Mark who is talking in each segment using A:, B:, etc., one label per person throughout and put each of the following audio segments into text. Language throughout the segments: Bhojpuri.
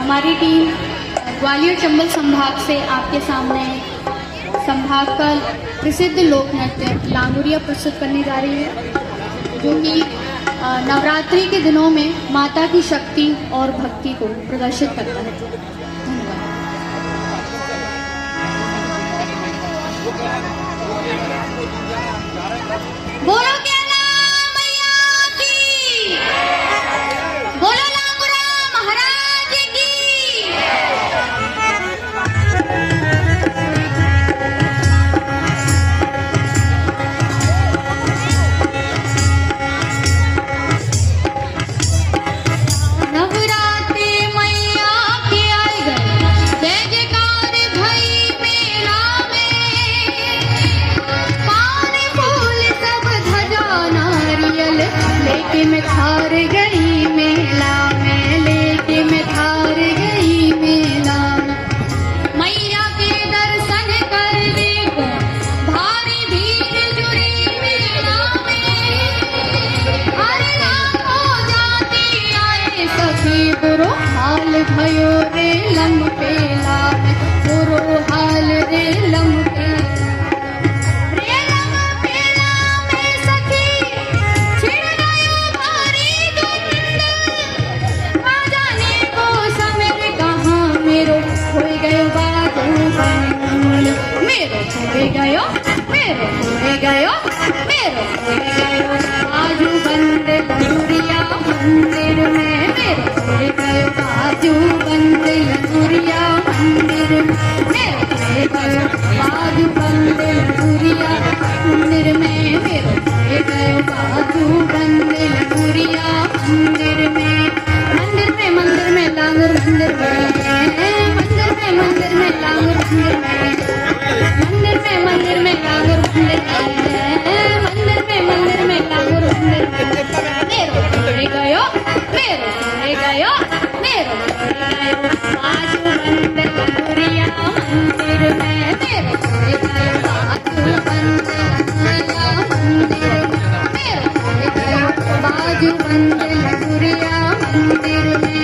A: हमारी टीम ग्वालियर चंबल संभाग से आपके सामने संभाग का प्रसिद्ध लोक नृत्य लांगुरिया प्रस्तुत करने जा रही है, जो कि नवरात्रि के दिनों में माता की शक्ति और भक्ति को प्रदर्शित करता है। बोलो कैला मैया की, बोलो लांगुरा महाराज की। नवरात्रि मैया के आए गए, जय जयकार भई मेला में। पान फूल सब ध्वजा नारियल लेके मैं थार गई मेला में, लेके मैं थार गई मेला में। मैया के दर्शन कर देखो भारी भीड़ जुड़ी मेला में। हरे राम हो जाती आए सखी, बुरो हाल भयो रे लम्पेला में, बुरो हाल रे लम्पेला। रे लम्पेला में सखी छिड़ गयो भारी धुंध, ना जाने वो समेर कहाँ मेरो हो गयो बाजू बंद। मेरो हो गयो, मेरो हो गयो, मेरो हो गयो बाजू बंद लंगुरिया मंदिर में। मेरो हो गयो बाजू बंद लंगुरिया मंदिर में। मेरो हो गयो बाजू बंद लंगुरिया मंदिर में। मेरो हो गयो बाजू बंद लंगुरिया मंदिर में। मंदिर में लांगुर मंदिर में, मंदिर में लांगुर मंदिर में। मंदिर में लांगुर मंदिर में, मंदिर में लांगुर मंदिर में। मेरो हो गयो, मेरो हो गयो, मेरो हो गयो बाजू बंद लंगुरिया मंदिर में। मेरो हो गयो बाजू बंद लंगुरिया मंदिर में। मेरो हो गयो बाजू बंद लंगुरिया मंदिर में।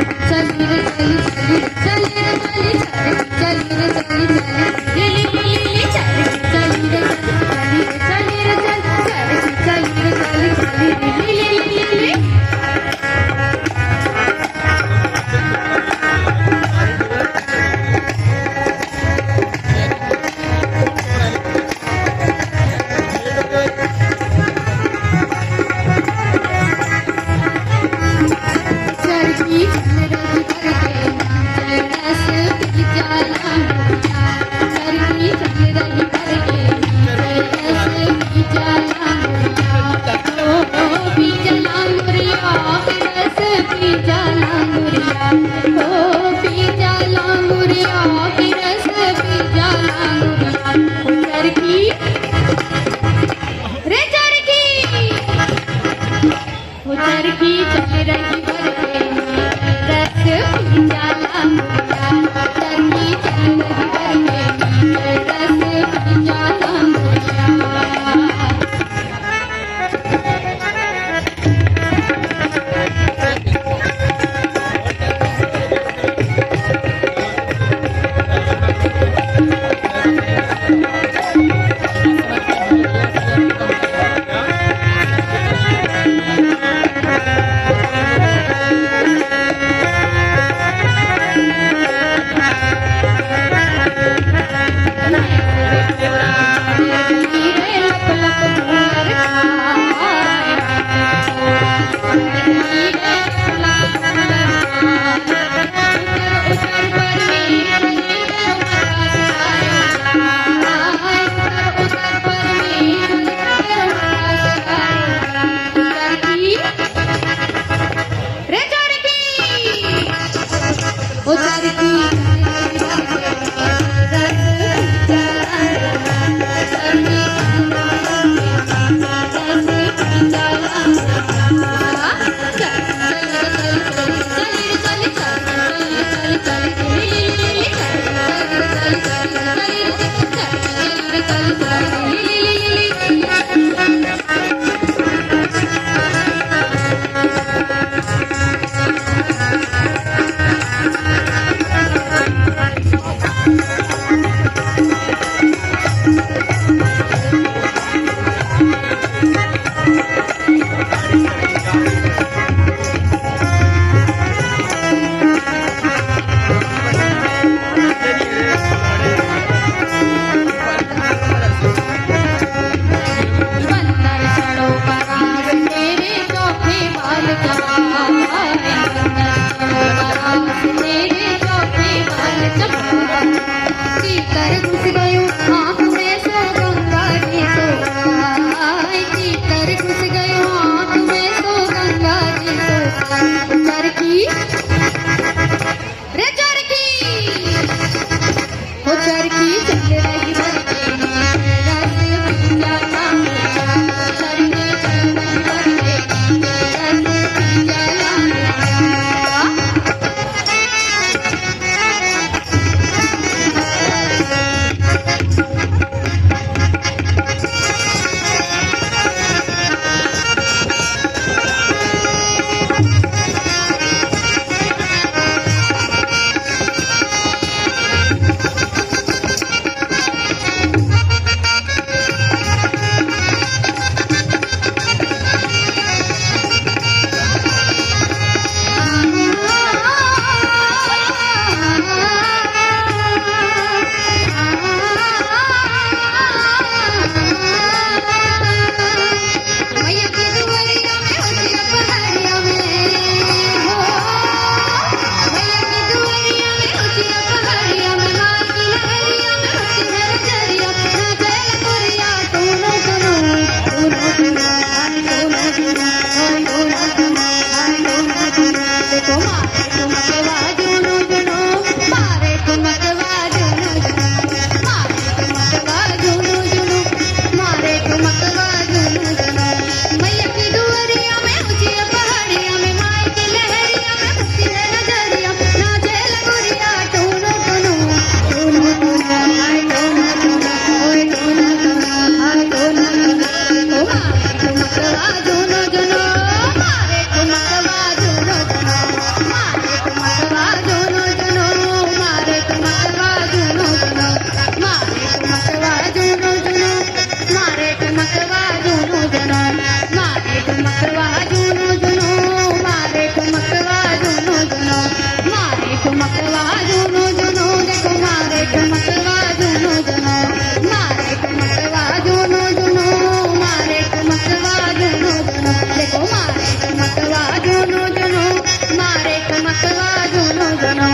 A: चरखी चल रही भर के रस ठुमकवा जुनो जुनो देखो मारे ठुमकवा जुनो जुनो मारे ठुमकवा जुनो जुनो मारे ठुमकवा जुनो जुनो देखो मारे ठुमकवा जुनो जुनो मारे ठुमकवा जुनो जुनो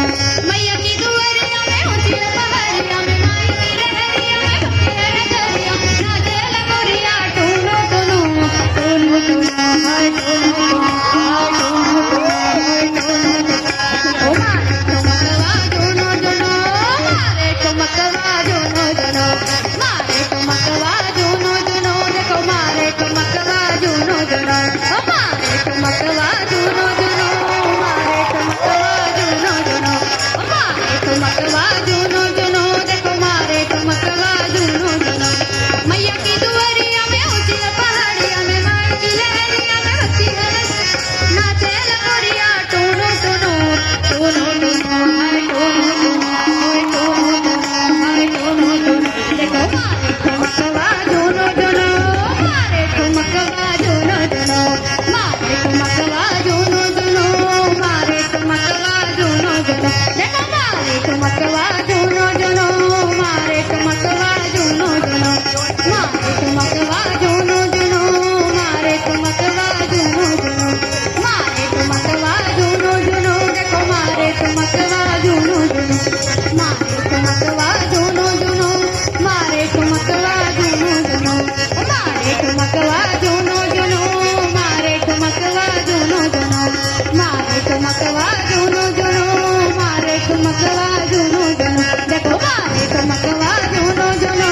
A: मैया की दुआरिया में ऊंची पहाड़िया में माई की लहरिया में भक्ति है नगरिया नाचे लगोरिया टूनो टूनो टूनो टूनो हाय टूनो टूनो हाय टूनो टूनो हाय टूनो टूनो मारे ठुमकवा जुनो जुनो मारे ठुमकवा जुनो जुनो देखो मारे ठुमकवा जुनो जुनो मारे ठुमकवा जुनो जुनो मारे ठुमकवा जुनो जुनो मारे ठुमकवा जुनो जुनो देखो मारे ठुमकवा जुनो जुनो मैया की दुआरिया में ऊंची पहाड़िया में माई की लहरिया में भक्ति है नाचे लगोरिया टूनो टूनो टूनो टूनो हाय टूनो टूनो हाय टूनो टूनो हाय टूनो टूनो देखो मारे ठुमकवा जुनो जुनो मारे ठुमकवा जुनो जुनो मारे ठुमकवा जुनो जुनो मारे ठुमकवा जुनो जुनो देखो मारे ठुमकवा जुनो जुनो मारे ठुमकवा जुनो जुनो मारे ठुमकवा जुनो जुनो मारे ठुमकवा जुनो जुनो मारे ठुमकवा जुनो जुनो देखो मारे ठुमकवा जुनो जुनो मारे ठुमकवा जुनो जुनो मारे ठुमकवा जुनो जुनो मारे ठुमकवा जुनो जुनो मारे ठुमकवा जुनो जुनो मारे ठुमकवा जुनो जुनो मारे ठुमकवा जुनो जुनो देखो मारे ठुमकवा जुनो जुनो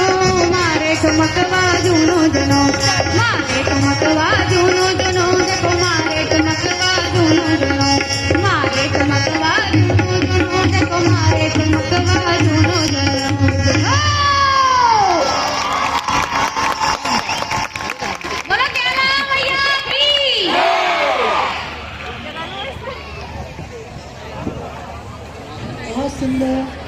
A: मारे ठुमकवा जुनो जुनो मारे ठुमकवा जुनो जुनो देखो मारे ठुमकवा जुनो जुनो मारे ठुमकवा जुनो जुनो देखो मारे ठुमकवा जुनो जुनो बोलो क्या नाम भैया की
B: बहुत सुंदर